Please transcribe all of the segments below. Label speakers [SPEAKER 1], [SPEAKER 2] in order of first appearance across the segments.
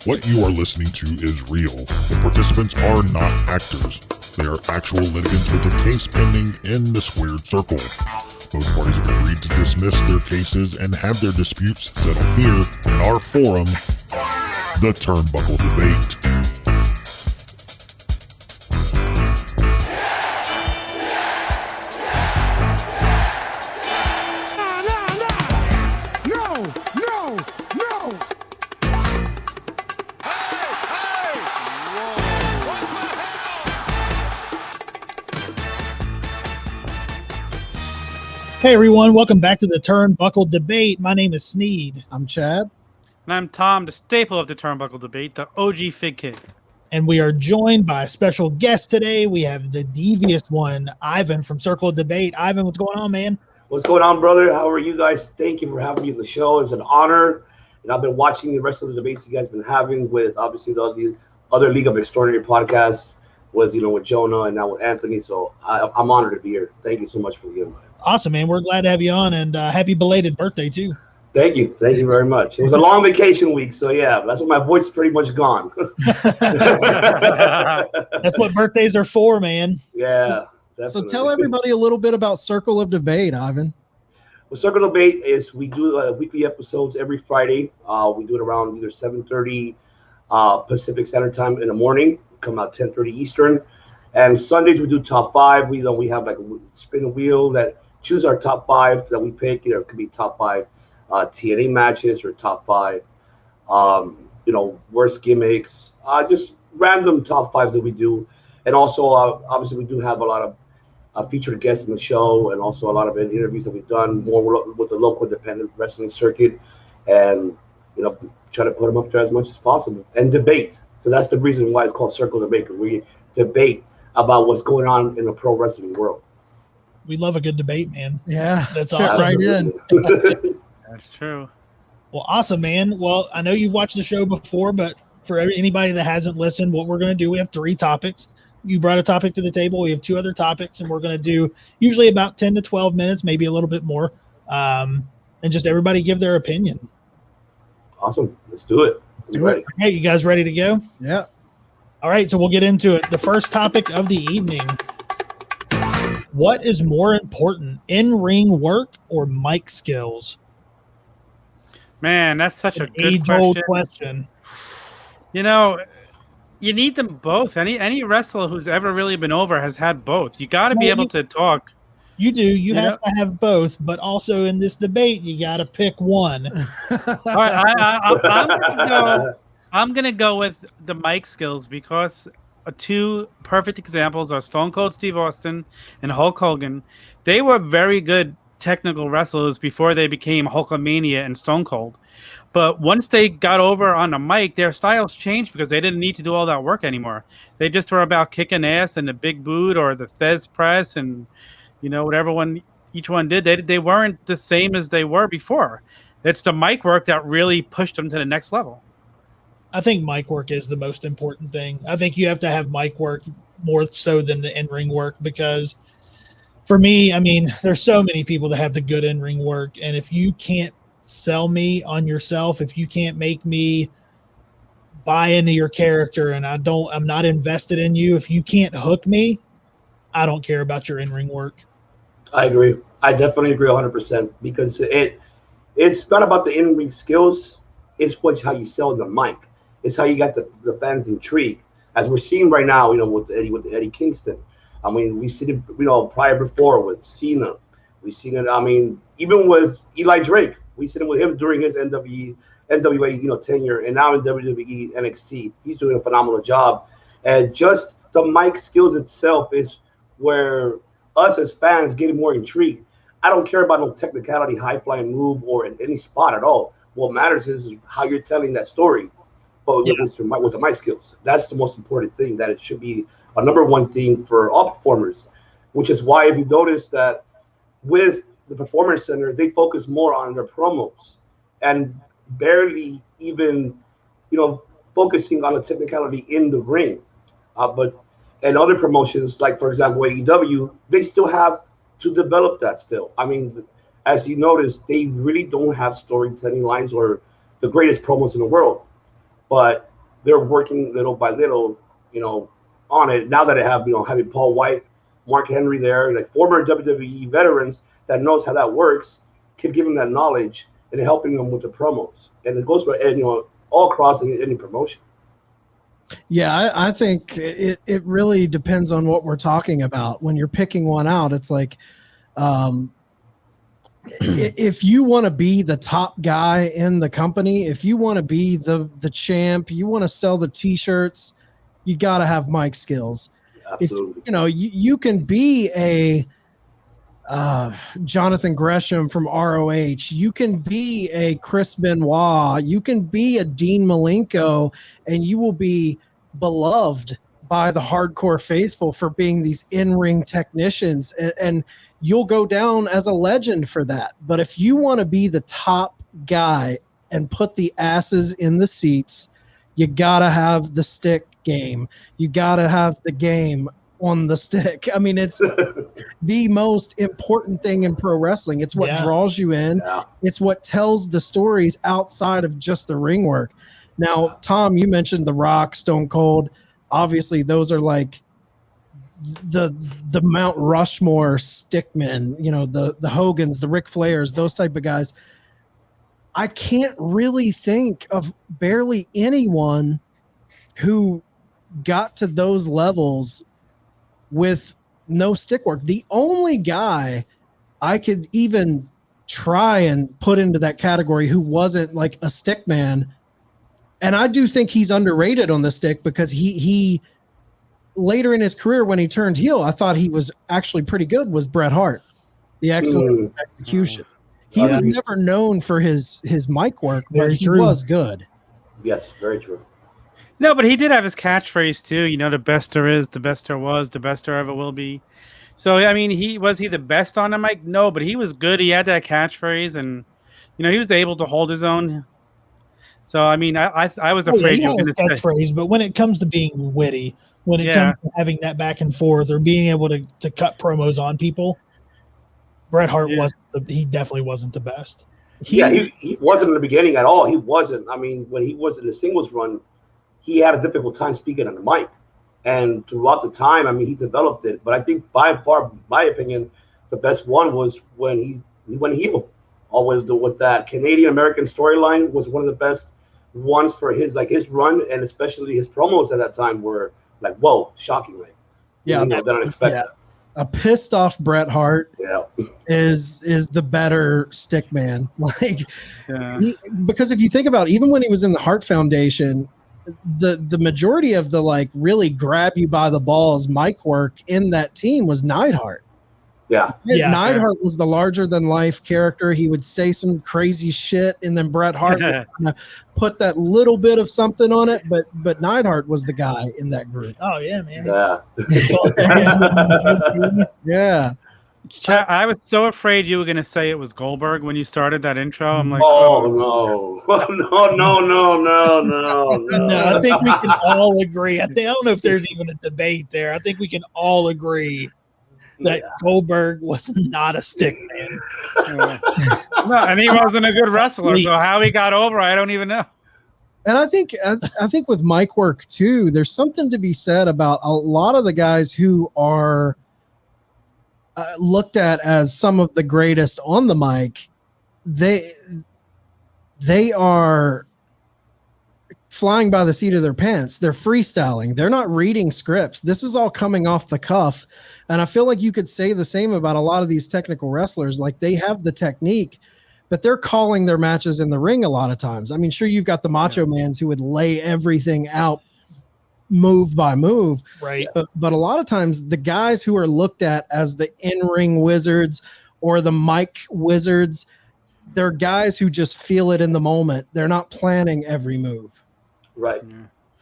[SPEAKER 1] What you are listening to is real. The participants are not actors. They are actual litigants with a case pending in the squared circle. Both parties have agreed to dismiss their cases and have their disputes settled here in our forum, the Turnbuckle Debate.
[SPEAKER 2] Hey everyone, welcome back to the Turnbuckle Debate. My name is Sneed.
[SPEAKER 3] I'm Chad.
[SPEAKER 4] And I'm Tom, the staple of the Turnbuckle Debate, the OG Fig Kid.
[SPEAKER 2] And we are joined by a special guest today. We have the devious one, Ivan from Circle of Debate. Ivan, what's going on, man?
[SPEAKER 5] What's going on, brother? How are you guys? Thank you for having me on the show. It's an honor. And I've been watching the rest of the debates you guys have been having with obviously the other League of Extraordinary podcasts with Jonah and now with Anthony. So I'm honored to be here. Thank you so much for the invite.
[SPEAKER 2] Awesome, man. We're glad to have you on, and happy belated birthday, too.
[SPEAKER 5] Thank you. Thank you very much. It was a long vacation week, so yeah, that's why my voice is pretty much gone.
[SPEAKER 2] That's what birthdays are for, man.
[SPEAKER 5] Yeah, definitely.
[SPEAKER 3] So tell everybody a little bit about Circle of Debate, Ivan.
[SPEAKER 5] Well, Circle of Debate is we do weekly episodes every Friday. We do it around either 7:30 Pacific Standard Time in the morning, come out 10:30 Eastern. And Sundays we do top five. We have like a spin a wheel that choose our top five that we pick. It could be top five TNA matches or top five, worst gimmicks, just random top fives that we do. And also, obviously, we do have a lot of featured guests in the show, and also a lot of interviews that we've done more with the local independent wrestling circuit, and try to put them up there as much as possible and debate. So that's the reason why it's called Circle Debate, because we debate about what's going on in the pro wrestling world.
[SPEAKER 2] We love a good debate, man.
[SPEAKER 3] Yeah,
[SPEAKER 2] that's awesome.
[SPEAKER 3] Right in.
[SPEAKER 4] That's true.
[SPEAKER 2] Well, awesome, man. Well, I know you've watched the show before, but for anybody that hasn't listened, what we're going to do, we have 3 topics. You brought a topic to the table. We have 2 other topics, and we're going to do usually about 10 to 12 minutes, maybe a little bit more, and just everybody give their opinion.
[SPEAKER 5] Awesome. Let's do it.
[SPEAKER 3] Let's do it.
[SPEAKER 2] Hey, you guys ready to go?
[SPEAKER 3] Yeah.
[SPEAKER 2] All right, so we'll get into it. The first topic of the evening. What is more important, in-ring work or mic skills?
[SPEAKER 4] Man, that's such a good
[SPEAKER 2] age-old question.
[SPEAKER 4] You need them both. Any wrestler who's ever really been over has had both. You got to be able to talk.
[SPEAKER 2] You do. You have to have both, but also in this debate, you got to pick one.
[SPEAKER 4] All right, I'm gonna go with the mic skills because 2 perfect examples are Stone Cold Steve Austin and Hulk Hogan. They were very good technical wrestlers before they became Hulkamania and Stone Cold. But once they got over on the mic, their styles changed because they didn't need to do all that work anymore. They just were about kicking ass and the big boot or the Thez press and whatever each one did. They weren't the same as they were before. It's the mic work that really pushed them to the next level.
[SPEAKER 2] I think mic work is the most important thing. I think you have to have mic work more so than the in-ring work, because for me, there's so many people that have the good in-ring work, and if you can't sell me on yourself, if you can't make me buy into your character and I'm not invested in you, if you can't hook me, I don't care about your in-ring work.
[SPEAKER 5] I agree. I definitely agree 100% because it's not about the in-ring skills. It's how you sell the mic. It's how you got the fans intrigued, as we're seeing right now. With Eddie Kingston. We've seen it. Prior before with Cena. We've seen it. Even with Eli Drake, we've seen it with him during his NWA tenure, and now in WWE NXT, he's doing a phenomenal job. And just the mic skills itself is where us as fans get more intrigued. I don't care about no technicality, high flying move, or in any spot at all. What matters is how you're telling that story. But with the mic skills, that's the most important thing. That it should be a number one thing for all performers, which is why if you notice that with the Performance Center, they focus more on their promos and barely even, focusing on the technicality in the ring. And other promotions, like for example AEW, they still have to develop that still. As you notice, they really don't have storytelling lines or the greatest promos in the world. But they're working little by little, on it. Now that I have, having Paul White, Mark Henry there, like former WWE veterans that knows how that works, can give them that knowledge and helping them with the promos. And it goes for, all across any promotion.
[SPEAKER 3] Yeah, I think it really depends on what we're talking about. When you're picking one out, it's like, if you want to be the top guy in the company, if you want to be the champ, you want to sell the T-shirts, you got to have mic skills.
[SPEAKER 5] Absolutely.
[SPEAKER 3] If you can be a Jonathan Gresham from ROH, you can be a Chris Benoit, you can be a Dean Malenko, and you will be beloved by the hardcore faithful for being these in-ring technicians, and you'll go down as a legend for that. But if you want to be the top guy and put the asses in the seats, you gotta have the stick game. You gotta have the game on the stick. I mean, it's the most important thing in pro wrestling. It's what draws you in. Yeah. It's what tells the stories outside of just the ring work. Now, Tom, you mentioned The Rock, Stone Cold. Obviously, those are like the Mount Rushmore stickmen, the Hogans, the Ric Flairs, those type of guys. I can't really think of barely anyone who got to those levels with no stick work. The only guy I could even try and put into that category who wasn't like a stick man, and I do think he's underrated on the stick, because he later in his career when he turned heel, I thought he was actually pretty good, was Bret Hart. The excellent execution. He was never known for his mic work, but he was good.
[SPEAKER 5] Yes, very true.
[SPEAKER 4] No, but he did have his catchphrase too. The best there is, the best there was, the best there ever will be. So I mean, was he the best on the mic? No, but he was good. He had that catchphrase, and he was able to hold his own. So I mean, I was afraid
[SPEAKER 2] he had his catchphrase, but when it comes to being witty, when it comes to having that back and forth or being able to cut promos on people, Bret Hart he definitely wasn't the best.
[SPEAKER 5] He wasn't in the beginning at all. He wasn't. I mean, when he was in the singles run, he had a difficult time speaking on the mic. And throughout the time, I mean, he developed it. But I think by far, my opinion, the best one was when he went heel. Always with that Canadian American storyline was one of the best ones for his run, and especially his promos at that time were like, whoa, shocking. Like, that unexpected.
[SPEAKER 3] A pissed off Bret Hart is the better stick man. Because if you think about it, even when he was in the Hart Foundation, the majority of the really grab you by the balls mic work in that team was Neidhart. Neidhart was the larger than life character. He would say some crazy shit, and then Bret Hart would put that little bit of something on it. But Neidhart was the guy in that group.
[SPEAKER 2] Oh yeah, man.
[SPEAKER 3] Yeah.
[SPEAKER 4] I was so afraid you were going to say it was Goldberg when you started that intro. I'm like,
[SPEAKER 5] no.
[SPEAKER 2] I think we can all agree. I don't know if there's even a debate there. I think we can all agree that Goldberg was not a stick man.
[SPEAKER 4] No, and he wasn't a good wrestler. So how he got over, I don't even know.
[SPEAKER 3] And I think with mic work too, there's something to be said about a lot of the guys who are looked at as some of the greatest on the mic. They are flying by the seat of their pants. They're freestyling. They're not reading scripts. This is all coming off the cuff. And I feel like you could say the same about a lot of these technical wrestlers. Like, they have the technique, but they're calling their matches in the ring a lot of times. I mean, sure, you've got the Macho Mans who would lay everything out move by move.
[SPEAKER 2] Right.
[SPEAKER 3] But a lot of times the guys who are looked at as the in-ring wizards or the mic wizards, they're guys who just feel it in the moment. They're not planning every move.
[SPEAKER 5] Right. Yeah.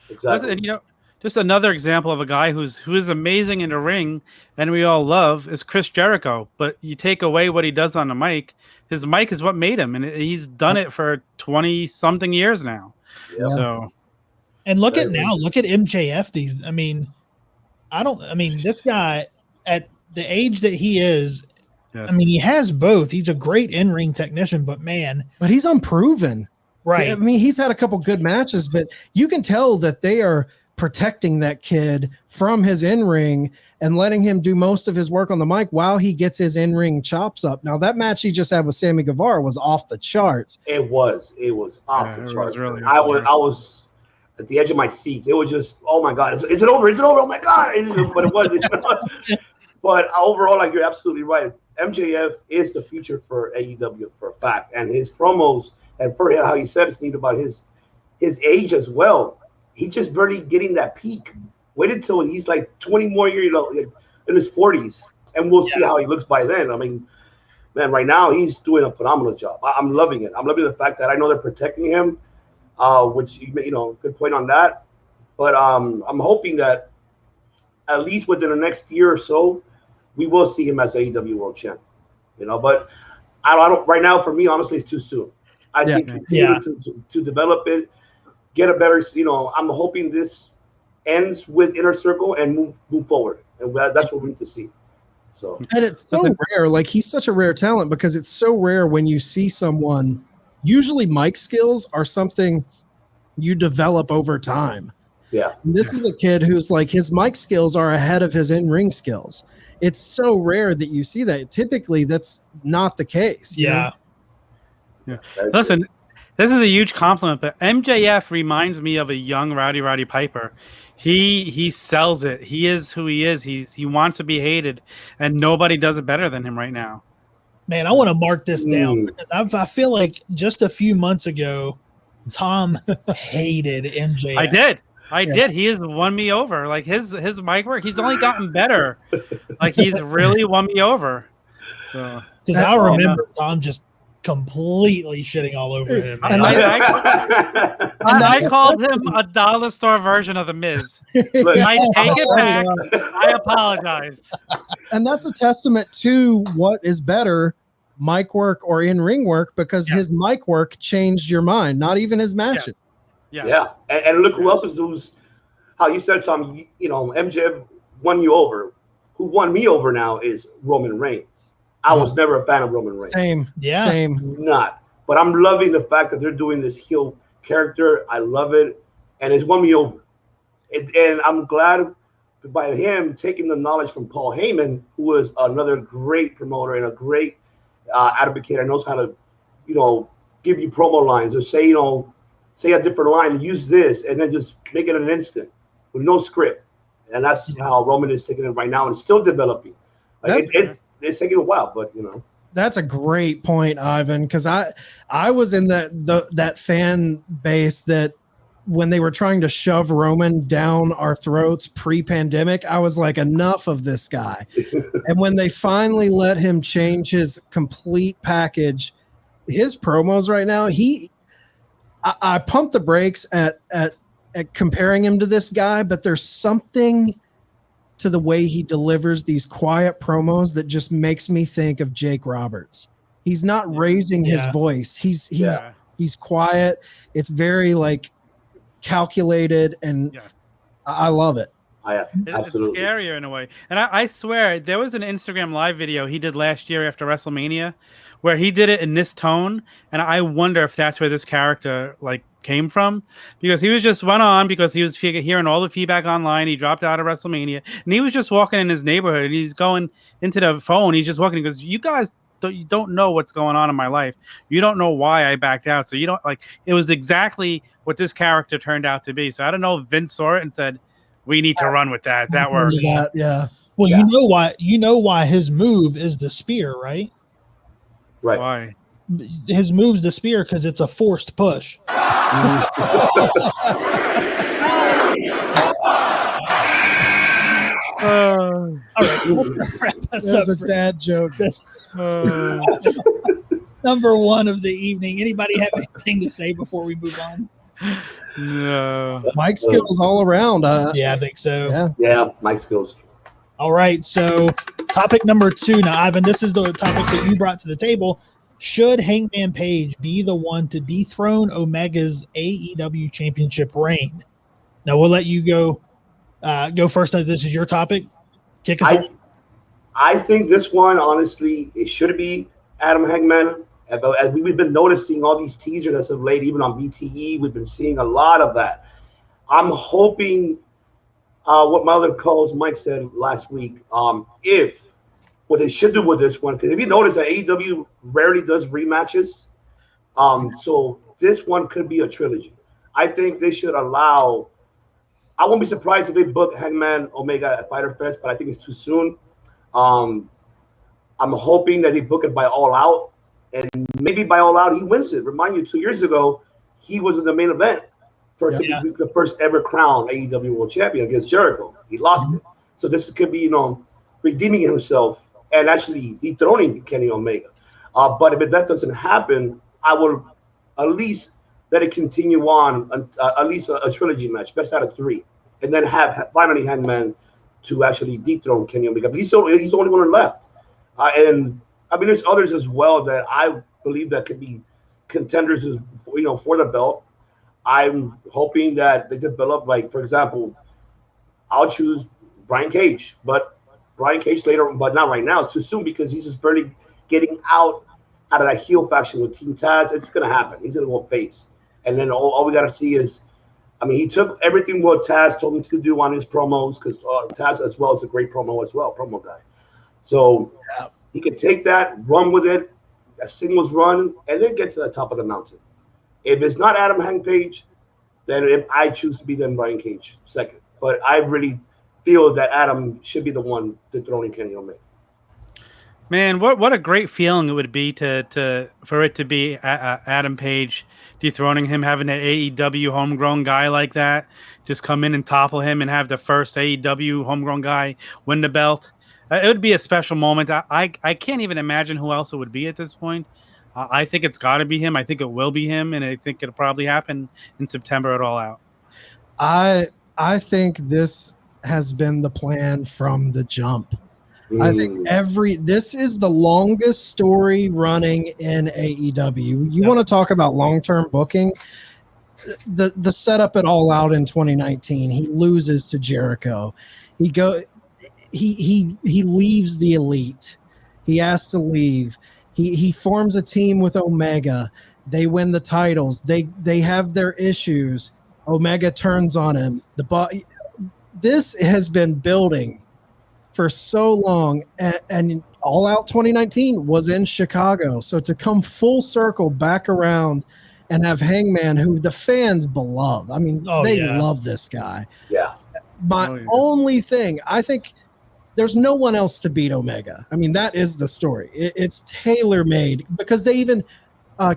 [SPEAKER 5] Exactly.
[SPEAKER 4] And just another example of a guy who is amazing in the ring and we all love is Chris Jericho. But you take away what he does on the mic, his mic is what made him, and he's done it for 20 something years now.
[SPEAKER 5] Yeah.
[SPEAKER 4] So,
[SPEAKER 2] and look at MJF. This guy at the age that he is, yes. I mean, he has both. He's a great in-ring technician, but he's unproven. Right.
[SPEAKER 3] I mean, he's had a couple good matches, but you can tell that they are protecting that kid from his in-ring and letting him do most of his work on the mic while he gets his in-ring chops up. Now, that match he just had with Sammy Guevara was off the charts.
[SPEAKER 5] It was off the
[SPEAKER 4] it
[SPEAKER 5] charts.
[SPEAKER 4] was really
[SPEAKER 5] I was at the edge of my seat. It was just, oh my God, is it over? Is it over? Oh my God. But it wasn't. But overall, like, you're absolutely right. MJF is the future for AEW for a fact. And his promos, and for how you said it's neat about his age as well. He's just barely getting that peak. Wait until he's like 20 more years, in his 40s, and we'll see how he looks by then. I mean, man, right now he's doing a phenomenal job. I'm loving it. I'm loving the fact that I know they're protecting him, which, good point on that. But I'm hoping that at least within the next year or so, we will see him as AEW World Champ. But I don't. Right now, for me, honestly, it's too soon. I think continue to develop it. Get a better, I'm hoping this ends with Inner Circle and move forward. And that's what we need to see. So,
[SPEAKER 3] and it's so rare. Like, he's such a rare talent because it's so rare when you see someone. Usually mic skills are something you develop over time.
[SPEAKER 5] Yeah.
[SPEAKER 3] And this is a kid who's like, his mic skills are ahead of his in-ring skills. It's so rare that you see that. Typically, that's not the case.
[SPEAKER 2] Yeah.
[SPEAKER 4] Listen, this is a huge compliment, but MJF reminds me of a young Roddy Piper. He sells it. He is who he is. He wants to be hated, and nobody does it better than him right now.
[SPEAKER 2] Man, I want to mark this down because I feel like just a few months ago, Tom hated MJF.
[SPEAKER 4] I did. He has won me over. Like, his mic work, he's only gotten better. Like, he's really won me over. So,
[SPEAKER 2] because I remember Tom just completely shitting all over him.
[SPEAKER 4] And I called him a dollar store version of the Miz. I take it back. I apologize.
[SPEAKER 3] And that's a testament to what is better, mic work or in-ring work, because his mic work changed your mind, not even his matches.
[SPEAKER 5] Yeah. And look who else is doing, how you said, Tom, MJF won you over. Who won me over now is Roman Reigns. I was never a fan of Roman Reigns.
[SPEAKER 3] Same.
[SPEAKER 5] Not. But I'm loving the fact that they're doing this heel character. I love it. And it's won me over. And I'm glad by him taking the knowledge from Paul Heyman, who was another great promoter and a great advocate, knows how to, give you promo lines or say a different line, use this, and then just make it an instant with no script. And that's how Roman is taking it right now and still developing. Like, it's taking a while, but
[SPEAKER 3] That's a great point, Ivan, because I was in that fan base that when they were trying to shove Roman down our throats pre-pandemic, I was like, enough of this guy. And when they finally let him change his complete package, his promos right now, I pump the brakes at comparing him to this guy, but there's something to the way he delivers these quiet promos that just makes me think of Jake Roberts. He's not raising his voice. He's quiet. It's very like calculated, and I love it.
[SPEAKER 5] Absolutely.
[SPEAKER 4] It's scarier in a way. And I swear there was an Instagram live video he did last year after WrestleMania where he did it in this tone, and I wonder if that's where this character came from, because he was just went on because he was hearing all the feedback online. He dropped out of WrestleMania, and he was just walking in his neighborhood, and he's going into the phone. He's just walking. He goes, "You guys don't know what's going on in my life. You don't know why I backed out. So you don't it was exactly what this character turned out to be. So I don't know if Vince saw it and said, we need to run with that. That works."
[SPEAKER 2] Well, you know why his move is the spear, right?
[SPEAKER 5] Right.
[SPEAKER 4] Why?
[SPEAKER 2] His move's the spear because it's a forced push.
[SPEAKER 3] All
[SPEAKER 2] right,
[SPEAKER 3] that's a dad joke.
[SPEAKER 2] Number one of the evening. Anybody have anything to say before we move on?
[SPEAKER 4] No.
[SPEAKER 3] Mic skills all around.
[SPEAKER 2] Yeah, I think so.
[SPEAKER 5] Yeah, mic skills.
[SPEAKER 2] All right, so topic number 2. Now, Ivan, this is the topic that you brought to the table. Should Hangman Page be the one to dethrone Omega's AEW championship reign? Now, we'll let you go first. This is your topic. Kick us off.
[SPEAKER 5] I think this one, honestly, it should be Adam Hangman. As we've been noticing all these teasers as of late, even on BTE, we've been seeing a lot of that. I'm hoping what my other co-host Mike said last week, if what they should do with this one, because if you notice that AEW rarely does rematches, so this one could be a trilogy. I think they should allow. I won't be surprised if they book Hangman Omega at Fyter Fest, but I think it's too soon. I'm hoping that they book it by All Out, and maybe by All Out he wins it. Remind you, 2 years ago he was in the main event for the first ever crown AEW World Champion against Jericho. He lost it, so this could be redeeming himself and actually dethroning Kenny Omega. But if that doesn't happen, I will at least let it continue on, at least a trilogy match, best out of 3, and then have finally Hangman to actually dethrone Kenny Omega. But he's the only one left. And I mean, there's others as well that I believe that could be contenders, for the belt. I'm hoping that they develop, like, for example, I'll choose Brian Cage, but Brian Cage later, but not right now. It's too soon because he's just barely getting out of that heel faction with Team Taz. It's going to happen. He's going to go face. And then all we got to see is, I mean, he took everything what Taz told him to do on his promos, because Taz as well is a great promo guy. So he could take that, run with it, a singles run, and then get to the top of the mountain. If it's not Adam Hang Page, then if I choose to be then Brian Cage second. But I really feel that Adam should be the one dethroning Kenny Omega.
[SPEAKER 4] Man, what a great feeling it would be for it to be Adam Page dethroning him, having an AEW homegrown guy like that just come in and topple him and have the first AEW homegrown guy win the belt. It would be a special moment. I can't even imagine who else it would be at this point. I think it's got to be him. I think it will be him, and I think it'll probably happen in September at All Out.
[SPEAKER 3] I think this has been the plan from the jump. I think this is the longest story running in AEW. You want to talk about long-term booking? The setup at All Out in 2019, he loses to Jericho. He leaves the Elite. He has to leave. He forms a team with Omega. They win the titles. They have their issues. Omega turns on him. This has been building for so long, and All Out 2019 was in Chicago. So to come full circle back around and have Hangman, who the fans beloved. I mean, love this guy.
[SPEAKER 5] Yeah.
[SPEAKER 3] My only thing, I think there's no one else to beat Omega. I mean, that is the story. It's tailor-made because they even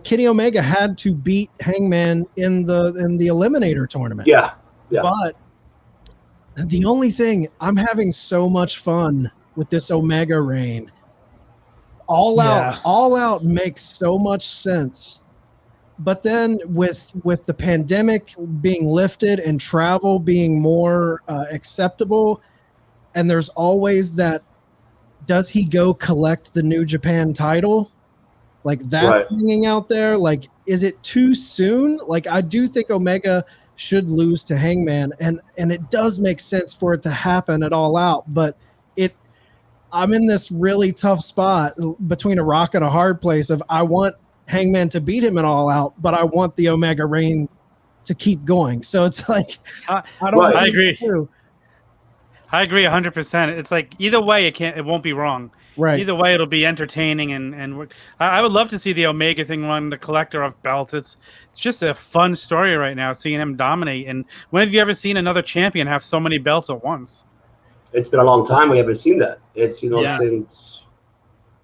[SPEAKER 3] Kenny Omega had to beat Hangman in the Eliminator tournament.
[SPEAKER 5] Yeah.
[SPEAKER 3] But the only thing, I'm having so much fun with this Omega reign. All Out makes so much sense. But then with the pandemic being lifted and travel being more acceptable, and there's always that, does he go collect the New Japan title? Like, that's hanging out there. Like, is it too soon? Like, I do think Omega should lose to Hangman, and it does make sense for it to happen at All Out, but I'm in this really tough spot between a rock and a hard place of I want Hangman to beat him at All Out, but I want the Omega reign to keep going. So it's like I agree.
[SPEAKER 4] I agree 100%. It's like either way it won't be wrong.
[SPEAKER 3] Right.
[SPEAKER 4] Either way, it'll be entertaining, and I would love to see the Omega thing run the collector of belts. It's just a fun story right now, seeing him dominate. And when have you ever seen another champion have so many belts at once?
[SPEAKER 5] It's been a long time we haven't seen that. It's since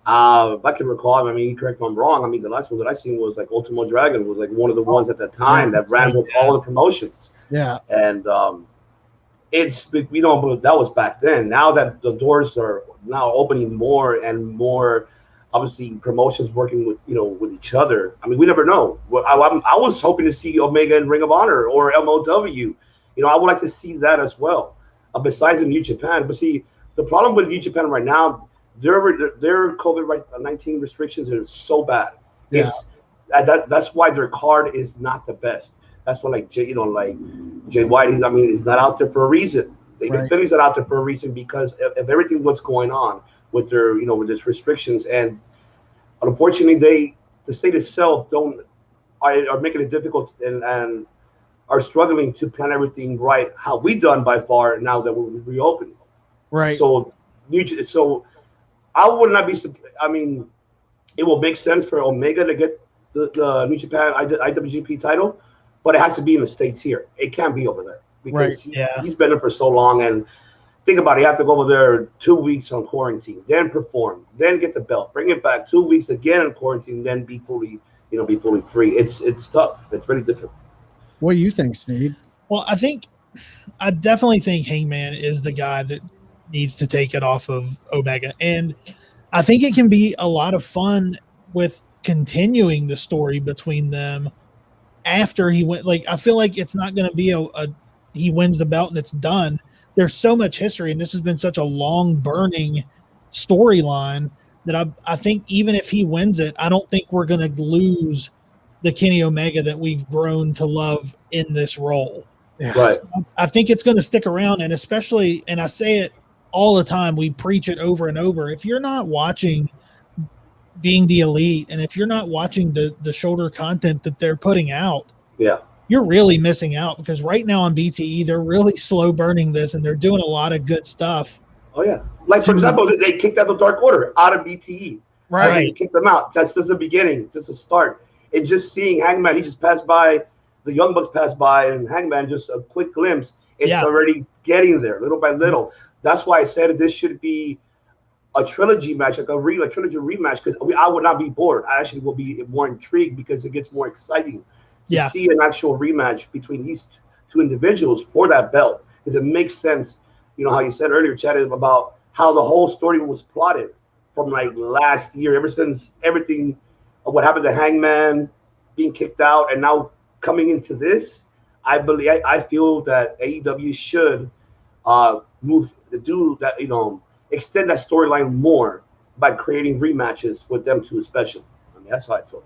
[SPEAKER 5] if I can recall. I mean, correct me if I'm wrong. I mean, the last one that I seen was like Ultimo Dragon was like one of the ones at that time that ran with all the promotions.
[SPEAKER 3] Yeah,
[SPEAKER 5] and it's but that was back then. Now that the doors are now opening more and more, obviously promotions working with with each other. I mean, we never know. I was hoping to see Omega in Ring of Honor or MOW. I would like to see that as well. Besides the New Japan, but see, the problem with New Japan right now, their COVID-19 restrictions are so bad.
[SPEAKER 3] Yeah.
[SPEAKER 5] That's why their card is not the best. That's why Jay White, he's not out there for a reason. They've been finished out there for a reason because of everything what's going on with their with these restrictions, and unfortunately the state itself are making it difficult and are struggling to plan everything right. How we done by far now that we're reopening.
[SPEAKER 3] Right.
[SPEAKER 5] So I would not be. I mean, it will make sense for Omega to get the New Japan IWGP title, but it has to be in the States here. It can't be over there because he's been there for so long. And think about it, you have to go over there 2 weeks on quarantine, then perform, then get the belt, bring it back 2 weeks again in quarantine, then be fully free. It's tough. It's very difficult.
[SPEAKER 3] What do you think, Steve?
[SPEAKER 2] Well, I definitely think Hangman is the guy that needs to take it off of Omega. And I think it can be a lot of fun with continuing the story between them after he went. Like, I feel like it's not going to be he wins the belt and it's done. There's so much history, and this has been such a long burning storyline that I think even if he wins it, I don't think we're going to lose the Kenny Omega that we've grown to love in this role.
[SPEAKER 3] Yeah.
[SPEAKER 5] Right.
[SPEAKER 2] I think it's going to stick around, and especially, and I say it all the time, we preach it over and over. If you're not watching Being the Elite, and if you're not watching the shoulder content that they're putting out, you're really missing out, because right now on BTE, they're really slow burning this, and they're doing a lot of good stuff.
[SPEAKER 5] Oh yeah. Like, for example, they kicked out the Dark Order out of BTE.
[SPEAKER 2] Right.
[SPEAKER 5] They kicked them out. That's just the beginning, just the start. And just seeing Hangman, he just passed by, the Young Bucks passed by, and Hangman, just a quick glimpse. It's already getting there, little by little. That's why I said this should be a trilogy match, like a trilogy rematch, because I would not be bored. I actually will be more intrigued because it gets more exciting to see an actual rematch between these two individuals for that belt, because it makes sense. You know how you said earlier, Chad, about how the whole story was plotted from like last year, ever since everything, what happened to Hangman being kicked out, and now coming into this. I feel that AEW should extend that storyline more by creating rematches with them two especially. I mean, that's how I feel.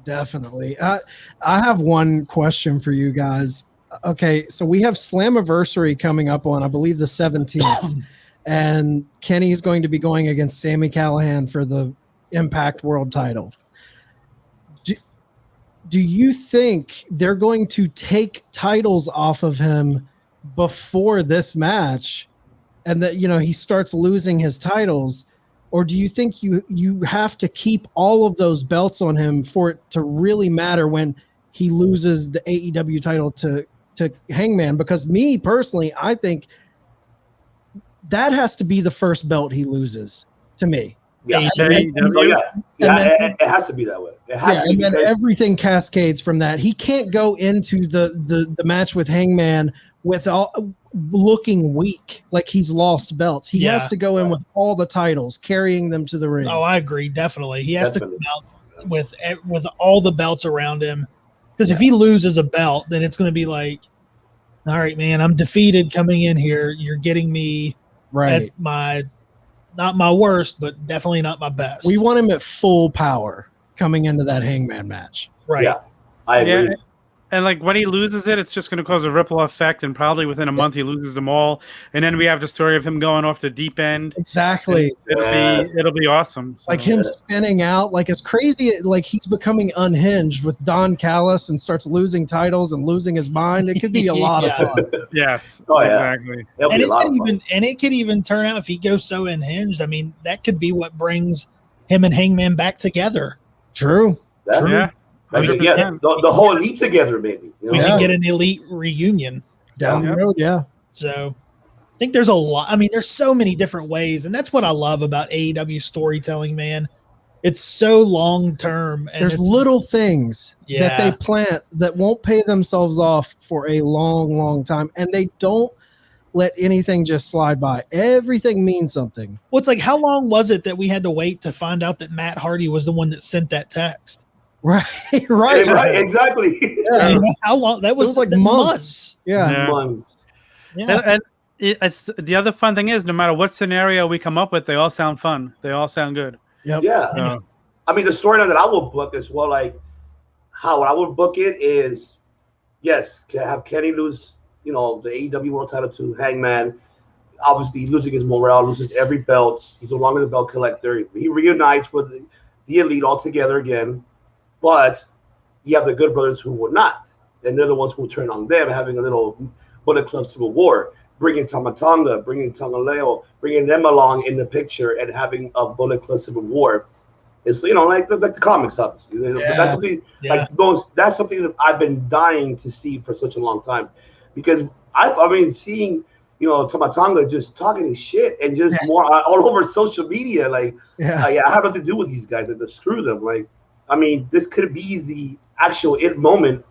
[SPEAKER 3] Definitely. I have one question for you guys. Okay, so we have Slammiversary coming up on, I believe, the 17th, and Kenny's going to be going against Sami Callihan for the Impact World title. Do you think they're going to take titles off of him before this match, and that, you know, he starts losing his titles? Or do you think you have to keep all of those belts on him for it to really matter when he loses the AEW title to Hangman? Because me personally, I think that has to be the first belt he loses to me.
[SPEAKER 5] Yeah, it has to be that way. It has to be,
[SPEAKER 3] and then everything cascades from that. He can't go into the match with Hangman without looking weak, like he's lost belts. He has to go in with all the titles, carrying them to the ring.
[SPEAKER 2] Oh, I agree, definitely. He has to come out with all the belts around him, because if he loses a belt, then it's going to be like, all right, man, I'm defeated coming in here. You're getting me at my, not my worst, but definitely not my best.
[SPEAKER 3] We want him at full power coming into that Hangman match.
[SPEAKER 2] Right.
[SPEAKER 5] Yeah, I agree.
[SPEAKER 4] Yeah. And like when he loses it, it's just going to cause a ripple effect, and probably within a month he loses them all. And then we have the story of him going off the deep end.
[SPEAKER 3] Exactly.
[SPEAKER 4] It'll be awesome. So.
[SPEAKER 3] Like him spinning out, like it's crazy. Like he's becoming unhinged with Don Callis and starts losing titles and losing his mind. It could be a lot of fun.
[SPEAKER 4] Yes.
[SPEAKER 5] Oh, yeah.
[SPEAKER 4] Exactly.
[SPEAKER 2] And it could even turn out, if he goes so unhinged, I mean, that could be what brings him and Hangman back together.
[SPEAKER 3] True.
[SPEAKER 4] Yeah.
[SPEAKER 5] The whole elite together, maybe. You know?
[SPEAKER 2] We can get an elite reunion
[SPEAKER 3] down the road. Yeah.
[SPEAKER 2] So I think there's a lot. I mean, there's so many different ways, and that's what I love about AEW storytelling, man. It's so long term.
[SPEAKER 3] There's little things that they plant that won't pay themselves off for a long, long time, and they don't let anything just slide by. Everything means something.
[SPEAKER 2] Well, it's like, how long was it that we had to wait to find out that Matt Hardy was the one that sent that text?
[SPEAKER 3] Right,
[SPEAKER 5] exactly.
[SPEAKER 2] Yeah. You know, how long? That was
[SPEAKER 3] like months. Yeah,
[SPEAKER 5] months.
[SPEAKER 2] Yeah.
[SPEAKER 4] And it's the other fun thing is, no matter what scenario we come up with, they all sound fun. They all sound good.
[SPEAKER 3] Yep.
[SPEAKER 5] Yeah. I mean, the storyline that I will book as well, like how I would book it is, yes, have Kenny lose, you know, the AEW World Title to Hangman. Obviously, he's losing his morale, loses every belt. He's no longer the belt collector. He reunites with the Elite all together again. But you have the Good Brothers who were not, and they're the ones who turn on them, having a little Bullet Club Civil War, bringing Tama Tonga, bringing Tongaleo, bringing them along in the picture, and having a Bullet Club Civil War. It's like the comics, obviously. But that's something that's something that I've been dying to see for such a long time, because seeing Tama Tonga just talking his shit and just more all over social media, I have nothing to do with these guys, screw them. This could be the actual moment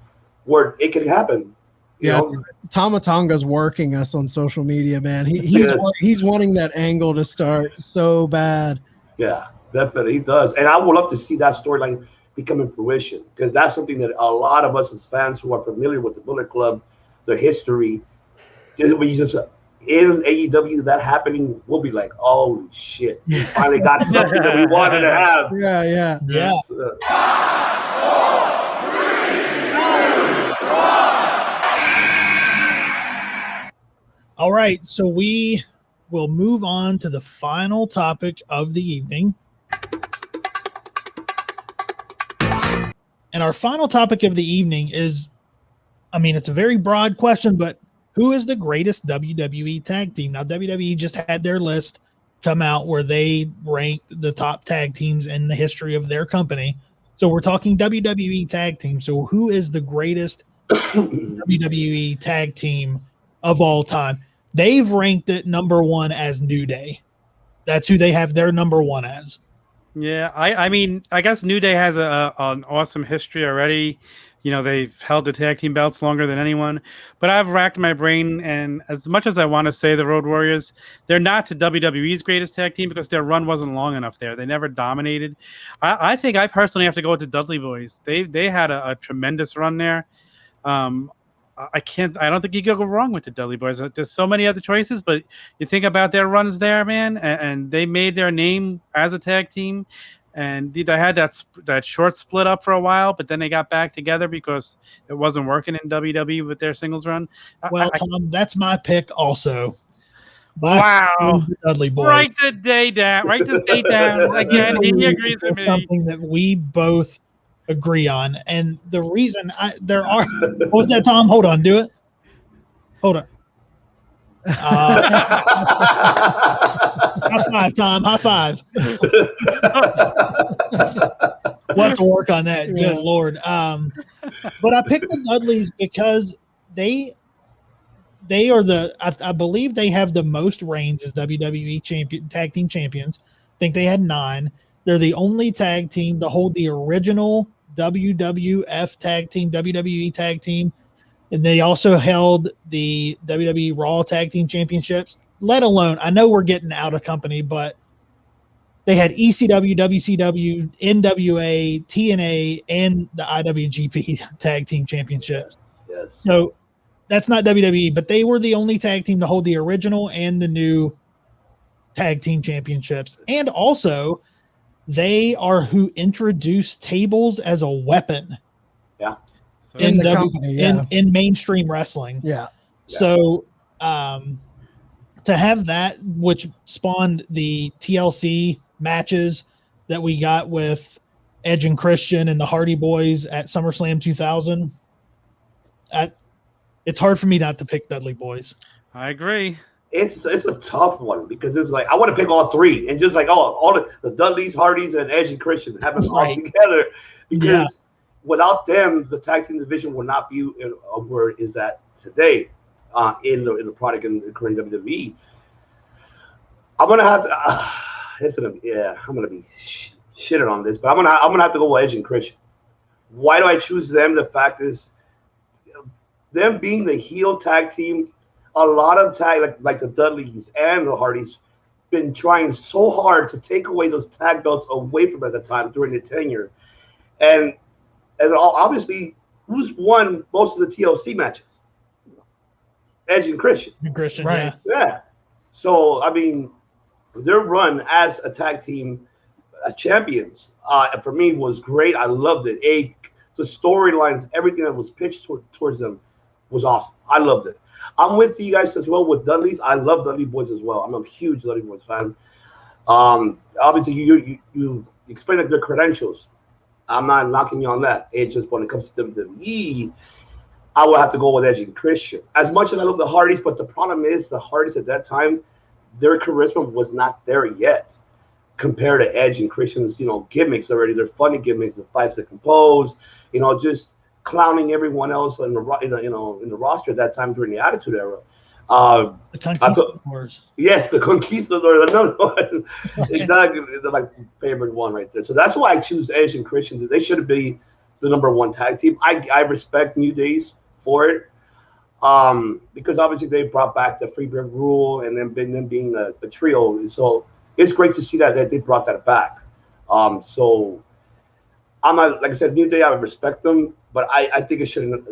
[SPEAKER 5] where it could happen. You know?
[SPEAKER 3] Tama Tonga's working us on social media, man. He's wanting that angle to start so bad.
[SPEAKER 5] Yeah, definitely he does, and I would love to see that storyline become in fruition, because that's something that a lot of us as fans who are familiar with the Bullet Club, their history, just in AEW that happening, we'll be like, oh shit, we finally got something that we wanted to have.
[SPEAKER 3] Yeah.
[SPEAKER 2] 5, 4, 3, 2, 1. All right, so we will move on to the final topic of the evening. And our final topic of the evening is, it's a very broad question, but who is the greatest WWE tag team? Now, WWE just had their list come out where they ranked the top tag teams in the history of their company. So we're talking WWE tag team. So who is the greatest WWE tag team of all time? They've ranked it number 1 as New Day. That's who they have their number 1 as.
[SPEAKER 4] Yeah, I guess New Day has an awesome history already. They've held the tag team belts longer than anyone. But I've racked my brain, and as much as I want to say the Road Warriors, they're not to WWE's greatest tag team because their run wasn't long enough there. They never dominated. I think I personally have to go with the Dudley Boys. They had a tremendous run there. I don't think you can go wrong with the Dudley Boys. There's so many other choices, but you think about their runs there, man, and they made their name as a tag team. And they had that short split up for a while, but then they got back together because it wasn't working in WWE with their singles run.
[SPEAKER 2] Tom, that's my pick also.
[SPEAKER 4] Wow.
[SPEAKER 2] Dudley Boys.
[SPEAKER 4] Write this date down again. He agrees with me.
[SPEAKER 2] Something that we both agree on. And the reason what was that, Tom? Hold on, do it. Hold on. High five, Tom. High five. We'll have to work on that. Good Lord. But I picked the Dudleys because they are I believe they have the most reigns as WWE tag team champions. I think they had 9. They're the only tag team to hold the original WWF tag team, WWE tag team. And they also held the WWE Raw Tag Team Championships, let alone, I know we're getting out of company, but they had ECW, WCW, NWA, TNA, and the IWGP Tag Team Championships.
[SPEAKER 5] Yes.
[SPEAKER 2] So that's not WWE, but they were the only tag team to hold the original and the new Tag Team Championships. And also, they are who introduced tables as a weapon.
[SPEAKER 5] Yeah.
[SPEAKER 2] In the company, in mainstream wrestling.
[SPEAKER 3] Yeah.
[SPEAKER 2] So to have that, which spawned the TLC matches that we got with Edge and Christian and the Hardy Boys at SummerSlam 2000, it's hard for me not to pick Dudley Boys.
[SPEAKER 4] I agree.
[SPEAKER 5] It's a tough one because it's I want to pick all 3 and just all the Dudleys, Hardys, and Edge and Christian have them all together because without them, the tag team division will not be where it is at today in the product in the current WWE. I'm gonna have to. I'm gonna be shitting on this, but I'm gonna have to go with Edge and Christian. Why do I choose them? The fact is, them being the heel tag team, a lot of tag like the Dudleys and the Hardys been trying so hard to take away those tag belts away from at the time during their tenure, and obviously, who's won most of the TLC matches? Edge and Christian.
[SPEAKER 2] Right.
[SPEAKER 5] Yeah. So, their run as a tag team champions, for me, was great. I loved it. The storylines, everything that was pitched towards them was awesome. I loved it. I'm with you guys as well with Dudleys. I love Dudley Boys as well. I'm a huge Dudley Boys fan. Obviously, you explained their credentials. I'm not knocking you on that. It's just when it comes to WWE, I would have to go with Edge and Christian. As much as I love the Hardys, but the problem is the Hardys at that time, their charisma was not there yet compared to Edge and Christian's, gimmicks already. They're funny gimmicks, the 5-second pose, just clowning everyone else in the roster at that time during the Attitude Era.
[SPEAKER 2] The Conquistadors.
[SPEAKER 5] Yes, the Conquistadors, another one. Exactly, they're my favorite one right there. So that's why I choose Edge and Christian. They should be the #1 tag team. I respect New Days for it, because obviously they brought back the Freebird rule and then them being a trio. So it's great to see that they brought that back. So I'm not, like I said, New Day, I respect them, but I think they shouldn't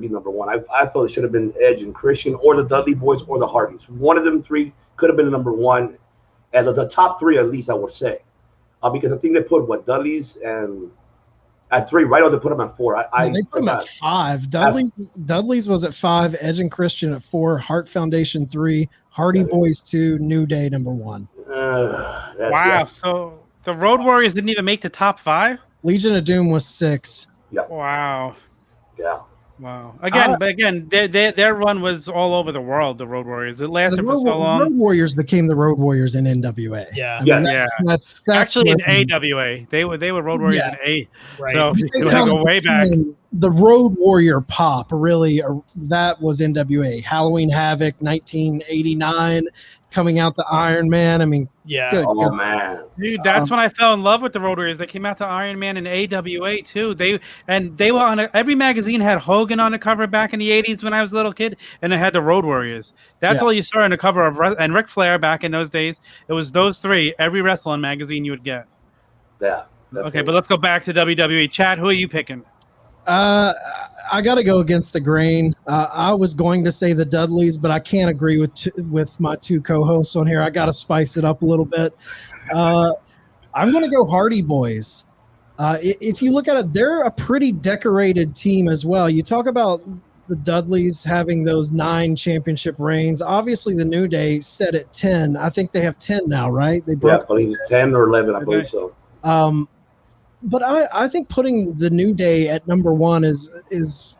[SPEAKER 5] be #1. I feel it should have been Edge and Christian or the Dudley Boys or the Hardys. One of them three could have been #1, and the top three at least, I would say, because I think they put Dudley's and at 3, right? Or they put them at 4.
[SPEAKER 3] They put them at 5. Dudley's was at 5. Edge and Christian at 4. Hart Foundation 3. Hardy Boys 2. New Day #1.
[SPEAKER 4] Wow.
[SPEAKER 5] Yes.
[SPEAKER 4] So the Road Warriors didn't even make the top 5.
[SPEAKER 3] Legion of Doom was 6.
[SPEAKER 5] Yeah.
[SPEAKER 4] Wow.
[SPEAKER 5] Yeah.
[SPEAKER 4] Wow. Again, their run was all over the world. The Road Warriors. It lasted for so long.
[SPEAKER 3] The Road Warriors became the Road Warriors in NWA.
[SPEAKER 2] Yeah.
[SPEAKER 3] That's
[SPEAKER 4] actually in AWA. They were Road Warriors in A.
[SPEAKER 2] Right.
[SPEAKER 4] So if you go way back.
[SPEAKER 3] The Road Warrior pop really that was NWA. Halloween Havoc 1989 coming out to Iron Man. I mean,
[SPEAKER 2] yeah.
[SPEAKER 5] Oh man,
[SPEAKER 4] dude, that's when I fell in love with the Road Warriors. They came out to Iron Man and AWA too. They were on every magazine had Hogan on the cover back in the 80s when I was a little kid, and it had the Road Warriors. That's all you saw on the cover of, and Ric Flair back in those days. It was those three every wrestling magazine you would get.
[SPEAKER 5] Yeah.
[SPEAKER 4] Okay, but let's go back to WWE. Chad, who are you picking?
[SPEAKER 3] I got to go against the grain. I was going to say the Dudleys, but I can't agree with my two co-hosts on here. I got to spice it up a little bit. I'm going to go Hardy Boys. If you look at it, they're a pretty decorated team as well. You talk about the Dudleys having those 9 championship reigns. Obviously, the New Day set at 10. I think they have 10 now, right? They broke.
[SPEAKER 5] Yeah, I believe 10 or 11. I believe so.
[SPEAKER 3] But I think putting the New Day at #1 is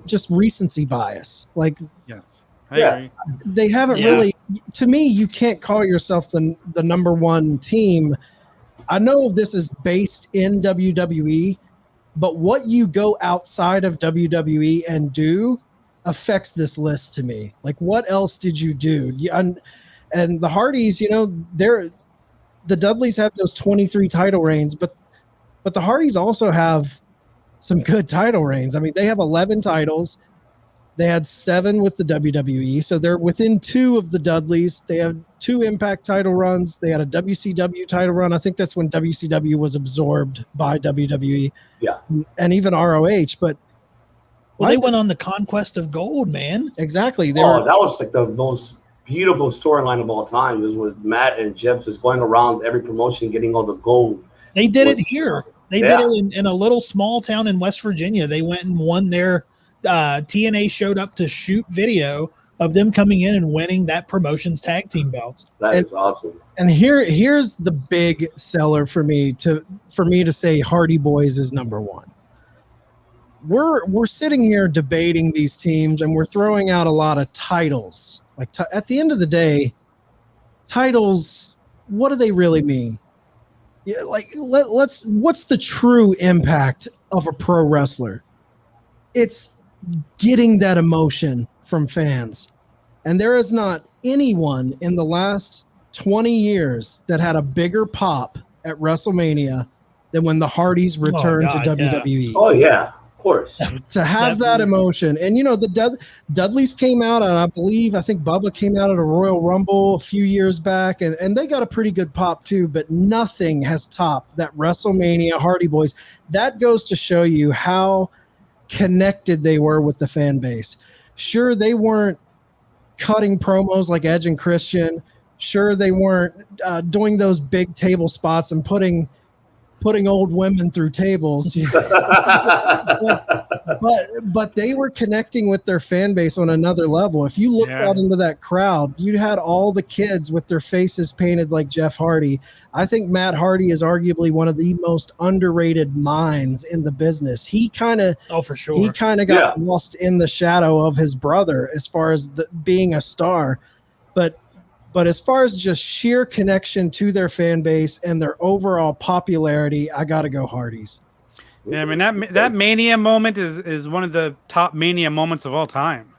[SPEAKER 3] just recency bias. Like,
[SPEAKER 4] yes, I agree.
[SPEAKER 3] They haven't really. To me, you can't call yourself the #1 team. I know this is based in WWE, but what you go outside of WWE and do affects this list to me. Like, what else did you do? And the Hardys, the Dudleys have those 23 title reigns, but the Hardys also have some good title reigns. I mean, they have 11 titles. They had 7 with the WWE, so they're within 2 of the Dudleys. They have 2 Impact title runs. They had a WCW title run. I think that's when WCW was absorbed by WWE.
[SPEAKER 5] Yeah.
[SPEAKER 3] And even ROH. But
[SPEAKER 2] they went on the conquest of gold, man.
[SPEAKER 3] Exactly.
[SPEAKER 5] That was like the most beautiful storyline of all time. It was with Matt and Jeff just going around every promotion getting all the gold.
[SPEAKER 2] They did it here. They did it in a little small town in West Virginia. They went and won their TNA showed up to shoot video of them coming in and winning that promotion's tag team belts.
[SPEAKER 5] That is awesome.
[SPEAKER 3] And here's the big seller for me to say Hardy Boys is #1. We're sitting here debating these teams and we're throwing out a lot of titles. Like at the end of the day, titles, what do they really mean? Yeah, like what's the true impact of a pro wrestler? It's getting that emotion from fans. And there is not anyone in the last 20 years that had a bigger pop at WrestleMania than when the Hardys returned to WWE.
[SPEAKER 5] Oh yeah, of course.
[SPEAKER 3] To have that emotion. And the Dudleys came out, and I think Bubba came out at a Royal Rumble a few years back, and they got a pretty good pop too, but nothing has topped that WrestleMania Hardy Boys. That goes to show you how connected they were with the fan base. Sure, they weren't cutting promos like Edge and Christian. Sure, they weren't doing those big table spots and putting putting old women through tables. but they were connecting with their fan base on another level. If you looked out into that crowd, you had all the kids with their faces painted like Jeff Hardy. I think Matt Hardy is arguably one of the most underrated minds in the business. He kind of
[SPEAKER 2] for sure.
[SPEAKER 3] He kind of got lost in the shadow of his brother as far as being a star. But as far as just sheer connection to their fan base and their overall popularity, I got to go Hardys.
[SPEAKER 4] Yeah, I mean that Mania moment is one of the top Mania moments of all time.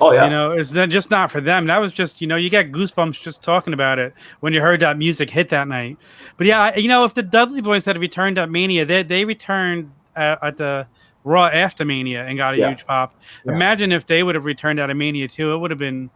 [SPEAKER 5] Oh yeah,
[SPEAKER 4] you know, it's just not for them. That was just, you know, you get goosebumps just talking about it when you heard that music hit that night. But yeah, you know, if the Dudley Boys had returned at Mania, they returned at the Raw after Mania and got a huge pop. Yeah. Imagine if they would have returned out of Mania too. It would have been,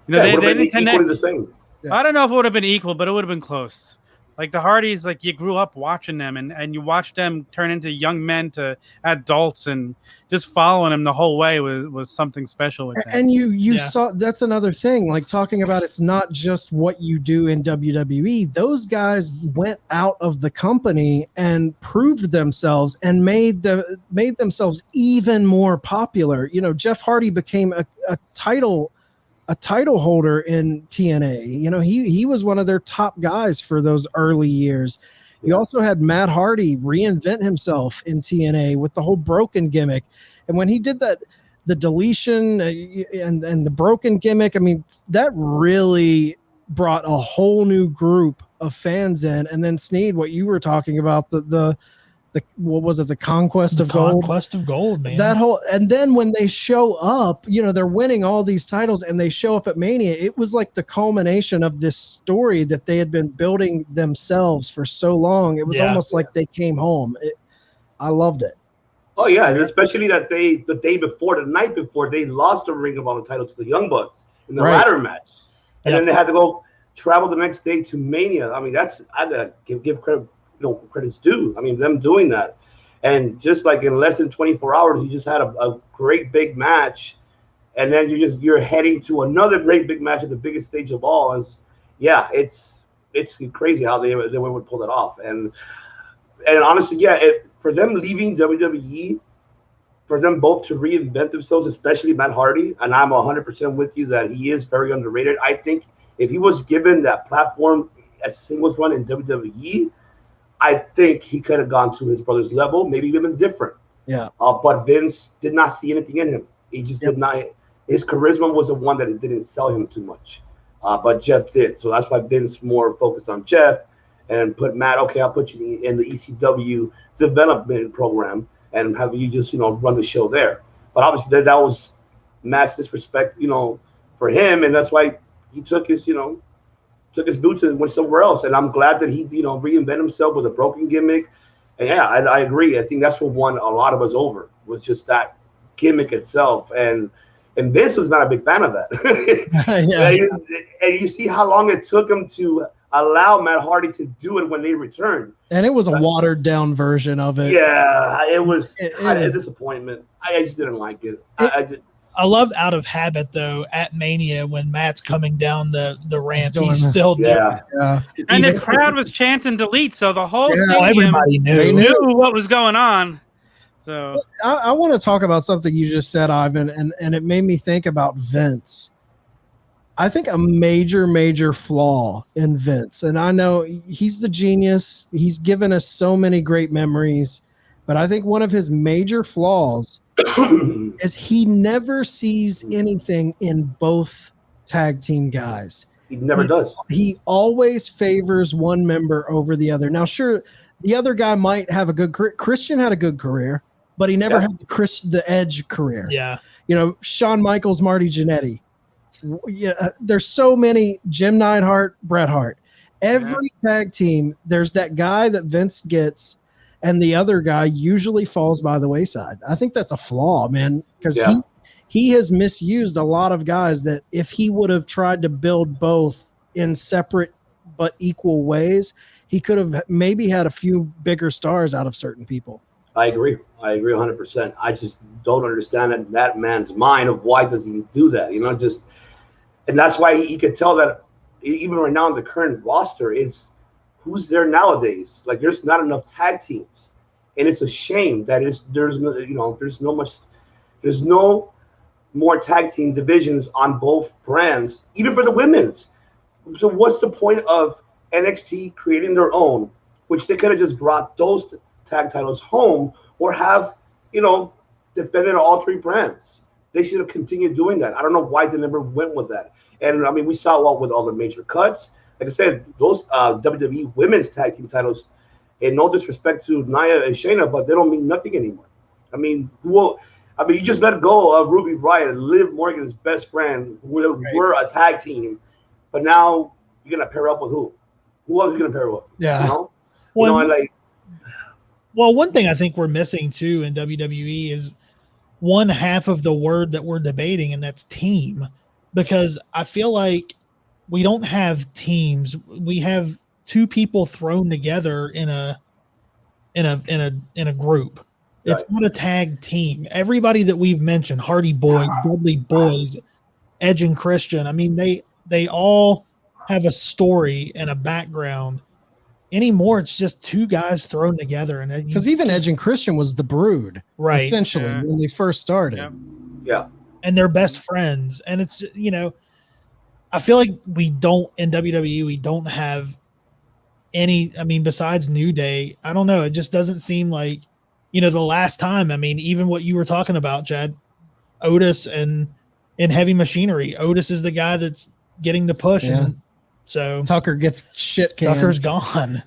[SPEAKER 4] you know, they didn't connect.
[SPEAKER 5] Equally the same.
[SPEAKER 4] Yeah. I don't know if it would have been equal, but it would have been close. Like the Hardys, like you grew up watching them and you watched them turn into young men to adults, and just following them the whole way was something special with them.
[SPEAKER 3] And you saw, that's another thing, like talking about it's not just what you do in WWE. Those guys went out of the company and proved themselves and made themselves even more popular. You know, Jeff Hardy became a title holder in TNA. You know, he was one of their top guys for those early years. You also had Matt Hardy reinvent himself in TNA with the whole broken gimmick. And when he did that, the deletion and the broken gimmick, I mean, that really brought a whole new group of fans in. And then Sneed, what you were talking about, the what was it? The Conquest of Gold?
[SPEAKER 2] Conquest of Gold, man.
[SPEAKER 3] That whole, and then when they show up, you know, they're winning all these titles and they show up at Mania. It was like the culmination of this story that they had been building themselves for so long. It was almost like they came home. I loved it.
[SPEAKER 5] Oh yeah, and especially that the night before, they lost the Ring of Honor title to the Young Bucks in the ladder match, and then they had to go travel the next day to Mania. I mean, I gotta give credit. Credit's due. I mean, them doing that, and just like in less than 24 hours, you just had a great big match, and then you're heading to another great big match at the biggest stage of all. It's crazy how they would pull it off, and honestly, for them leaving WWE, for them both to reinvent themselves, especially Matt Hardy, and I'm 100% with you that he is very underrated. I think if he was given that platform as singles run in WWE, I think he could have gone to his brother's level, maybe even different.
[SPEAKER 3] Yeah.
[SPEAKER 5] But Vince did not see anything in him. He just did not. His charisma was the one that it didn't sell him too much. But Jeff did. So that's why Vince more focused on Jeff and put Matt, okay, I'll put you in the ECW development program and have you just, run the show there. But obviously that was mass disrespect, for him. And that's why he took his boots and went somewhere else. And I'm glad that he, reinvented himself with a broken gimmick. And I agree. I think that's what won a lot of us over, was just that gimmick itself. And Vince was not a big fan of that. And you see how long it took him to allow Matt Hardy to do it when they returned.
[SPEAKER 3] And it was a watered down version of it.
[SPEAKER 5] Yeah, it was a disappointment. I just didn't like it.
[SPEAKER 2] I love Out of Habit, though, at Mania when Matt's coming down the ramp. He's still doing it.
[SPEAKER 3] Yeah.
[SPEAKER 4] And the crowd was chanting delete, so the whole stadium
[SPEAKER 2] everybody knew
[SPEAKER 4] what was going on. So
[SPEAKER 3] I want to talk about something you just said, Ivan, and it made me think about Vince. I think a major flaw in Vince, and I know he's the genius. He's given us so many great memories, but I think one of his major flaws is he never sees anything in both tag team guys.
[SPEAKER 5] He never does.
[SPEAKER 3] He always favors one member over the other. Now, sure, the other guy might have a good career. Christian had a good career, but he never had the Edge career.
[SPEAKER 2] Yeah.
[SPEAKER 3] Shawn Michaels, Marty Jannetty. Yeah, there's so many. Jim Neidhart, Bret Hart. Every tag team, there's that guy that Vince gets, and the other guy usually falls by the wayside. I think that's a flaw, man, because he has misused a lot of guys that if he would have tried to build both in separate but equal ways, he could have maybe had a few bigger stars out of certain people.
[SPEAKER 5] I agree 100%. I just don't understand that man's mind of why does he do that, and that's why he could tell that even right now in the current roster is who's there nowadays? Like, there's not enough tag teams, and it's a shame that there's no more tag team divisions on both brands, even for the women's. So what's the point of NXT creating their own, which they could have just brought those tag titles home, or have, defended all three brands? They should have continued doing that. I don't know why they never went with that. And I mean, we saw with all the major cuts. Like I said, those WWE women's tag team titles, and no disrespect to Nia and Shayna, but they don't mean nothing anymore. I mean, you just let go of Ruby Riott and Liv Morgan's best friend, who were a tag team, but now you're gonna pair up with who? Who else are you gonna pair up with?
[SPEAKER 3] Yeah.
[SPEAKER 2] Well, one thing I think we're missing too in WWE is one half of the word that we're debating, and that's team, because I feel like we don't have teams. We have two people thrown together in a group. It's not a tag team. Everybody that we've mentioned, Hardy Boys, Dudley Boys, Edge and Christian, I mean, they all have a story and a background. Anymore, it's just two guys thrown together, and
[SPEAKER 3] because even Edge and Christian was the Brood,
[SPEAKER 2] right?
[SPEAKER 3] Essentially, when they first started,
[SPEAKER 2] and they're best friends, and it's I feel like we don't in WWE, we don't have any. I mean, besides New Day, I don't know. It just doesn't seem like the last time. I mean, even what you were talking about, Chad, Otis and in Heavy Machinery, Otis is the guy that's getting the push, and so
[SPEAKER 3] Tucker gets shit canned.
[SPEAKER 2] Tucker's gone.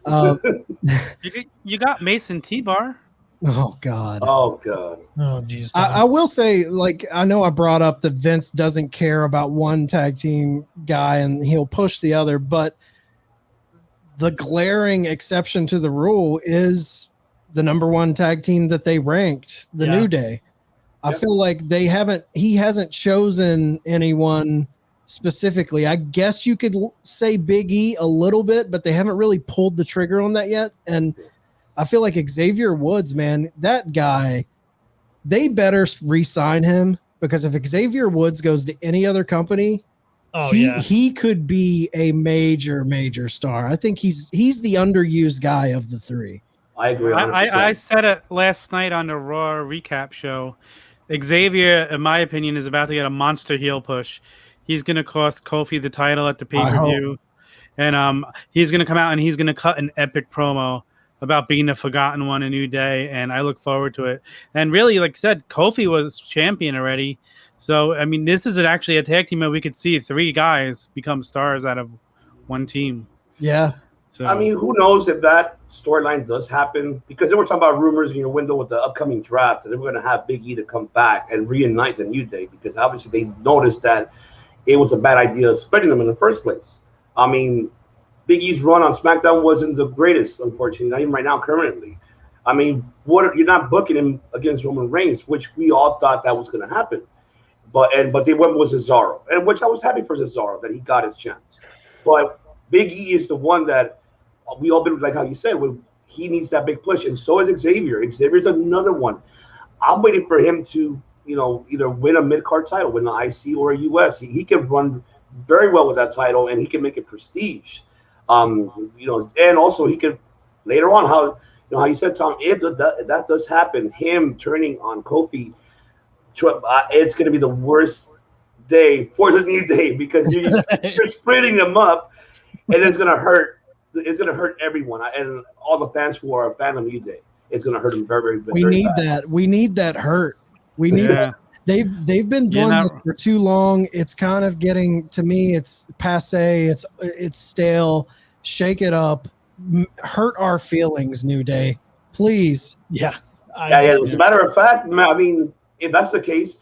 [SPEAKER 4] You got Mason T-Bar.
[SPEAKER 3] Oh God.
[SPEAKER 5] Oh God.
[SPEAKER 2] Oh jeez.
[SPEAKER 3] I will say, like, I know I brought up that Vince doesn't care about one tag team guy and he'll push the other, but the glaring exception to the rule is the number one tag team that they ranked, the New Day. I feel like he hasn't chosen anyone specifically. I guess you could say Big E a little bit, but they haven't really pulled the trigger on that yet. And I feel like Xavier Woods, man, that guy, they better re-sign him, because if Xavier Woods goes to any other company, he could be a major, major star. I think he's the underused guy of the three.
[SPEAKER 5] I agree.
[SPEAKER 4] I said it last night on the Raw recap show. Xavier, in my opinion, is about to get a monster heel push. He's going to cost Kofi the title at the pay-per-view. And he's going to come out and he's going to cut an epic promo about being the forgotten one in New Day, and I look forward to it. And really, like I said, Kofi was champion already. So, I mean, this is actually a tag team that we could see three guys become stars out of one team.
[SPEAKER 3] Yeah.
[SPEAKER 5] So, I mean, who knows if that storyline does happen? Because they were talking about rumors in your window with the upcoming draft that they were going to have Big E to come back and reunite the New Day, because obviously they noticed that it was a bad idea spreading them in the first place. I mean, Big E's run on SmackDown wasn't the greatest, unfortunately, not even right now, currently. I mean, you're not booking him against Roman Reigns, which we all thought that was going to happen. But they went with Cesaro, and which I was happy for Cesaro that he got his chance. But Big E is the one that we all been, like how you said, he needs that big push, and so is Xavier. Xavier's another one. I'm waiting for him to, either win a mid-card title, win the IC or a US. He can run very well with that title, and he can make it prestige. And also he could later on, how you said, Tom, if that does happen, him turning on Kofi, it's going to be the worst day for the New Day, because you're splitting them up, and it's going to hurt. It's going to hurt everyone, and all the fans who are a fan of New Day. It's going to hurt them very, very bad.
[SPEAKER 3] We need that hurt. We need that. They've been doing this for too long. It's kind of getting, to me, it's passe. It's stale. Shake it up. Hurt our feelings, New Day, please.
[SPEAKER 2] Yeah.
[SPEAKER 5] As a matter of fact, I mean, if that's the case,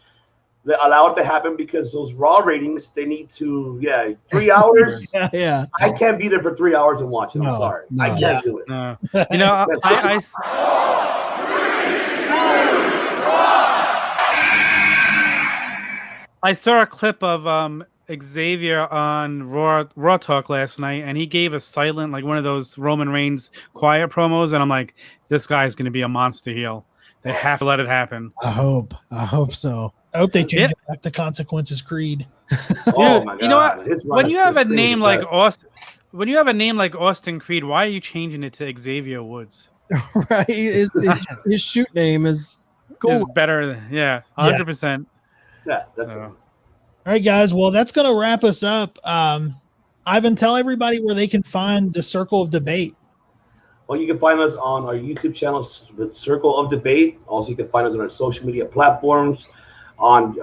[SPEAKER 5] they allow it to happen, because those Raw ratings, they need to 3 hours.
[SPEAKER 3] Yeah.
[SPEAKER 5] I can't be there for 3 hours and watch it. I'm sorry.
[SPEAKER 3] No.
[SPEAKER 5] I can't do it.
[SPEAKER 4] No. I saw a clip of Xavier on Raw Talk last night, and he gave a silent, like one of those Roman Reigns quiet promos, and I'm like, this guy's going to be a monster heel. They have to let it happen.
[SPEAKER 3] I hope so.
[SPEAKER 2] I hope they change it back to Consequences Creed.
[SPEAKER 5] Oh my God!
[SPEAKER 4] You know what? When you have a name like when you have a name like Austin Creed, why are you changing it to Xavier Woods?
[SPEAKER 3] Right? His shoot name is cool.
[SPEAKER 4] Is better. Yeah, 100%.
[SPEAKER 5] Yeah, definitely.
[SPEAKER 2] All right, guys. Well, that's going to wrap us up. Ivan, tell everybody where they can find the Circle of Debate.
[SPEAKER 5] Well, you can find us on our YouTube channel, Circle of Debate. Also, you can find us on our social media platforms, on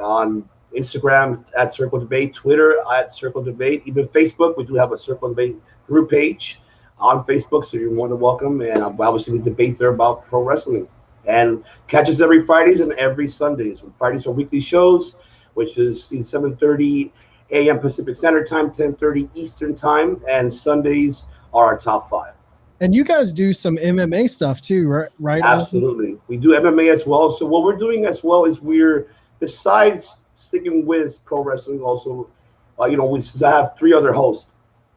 [SPEAKER 5] Instagram at Circle Debate, Twitter at Circle Debate, even Facebook. We do have a Circle Debate group page on Facebook, so you're more than welcome. And obviously, we debate there about pro wrestling. And catch us every Fridays and every Sundays. Fridays are weekly shows, which is 7:30 a.m. Pacific Standard Time, 10:30 Eastern Time, and Sundays are our top 5.
[SPEAKER 3] And you guys do some MMA stuff too, right?
[SPEAKER 5] Absolutely. We do MMA as well. So what we're doing as well is we're, besides sticking with pro wrestling, also, we have 3 other hosts.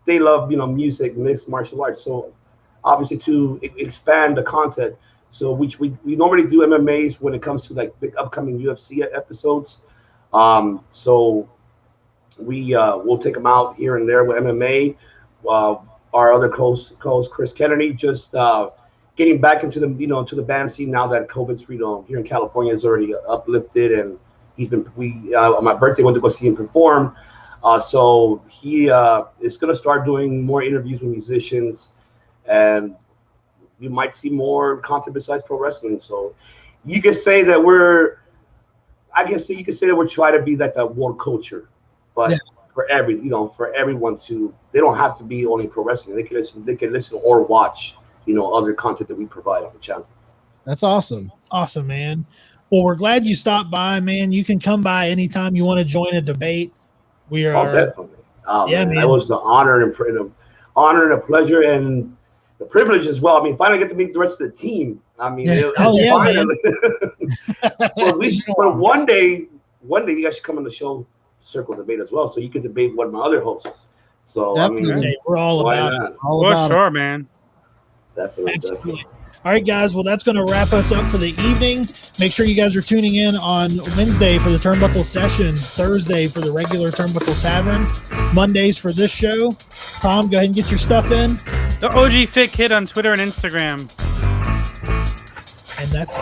[SPEAKER 5] They love, music, mixed martial arts. So obviously to expand the content. So we normally do MMAs when it comes to like big upcoming UFC episodes. So we'll take them out here and there with MMA. Our other co-host Chris Kennedy just getting back into the to the band scene now that COVID's freedom here in California is already uplifted, and he's been on my birthday went to go see him perform. So he is going to start doing more interviews with musicians, and you might see more content besides pro wrestling. So you could say that we're trying to be like that world culture, but for everyone to, they don't have to be only pro wrestling. They can listen or watch, other content that we provide on the channel.
[SPEAKER 3] That's awesome.
[SPEAKER 2] Awesome, man. Well, we're glad you stopped by, man. You can come by anytime you want to join a debate. We are
[SPEAKER 5] definitely.
[SPEAKER 2] man.
[SPEAKER 5] That was an honor and a pleasure and the privilege as well. I mean, finally get to meet the rest of the team. I mean, finally. But one day you guys should come on the show Circle Debate as well, so you can debate one of my other hosts. So
[SPEAKER 3] Definitely.
[SPEAKER 5] I mean,
[SPEAKER 2] we're all about it.
[SPEAKER 4] For sure, man.
[SPEAKER 5] Definitely.
[SPEAKER 2] All right, guys. Well, that's going to wrap us up for the evening. Make sure you guys are tuning in on Wednesday for the Turnbuckle Sessions, Thursday for the regular Turnbuckle Tavern, Mondays for this show. Tom, go ahead and get your stuff in.
[SPEAKER 4] The OG Fit Kid on Twitter and Instagram.
[SPEAKER 2] And that's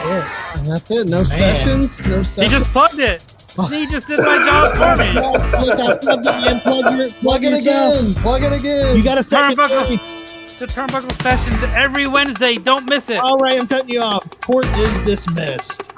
[SPEAKER 2] it.
[SPEAKER 3] No sessions.
[SPEAKER 4] He just plugged it. He just did my job for me.
[SPEAKER 3] Plug it again.
[SPEAKER 2] You got to set
[SPEAKER 4] The Turnbuckle Sessions every Wednesday. Don't miss it.
[SPEAKER 2] All right, I'm cutting you off. Court is dismissed.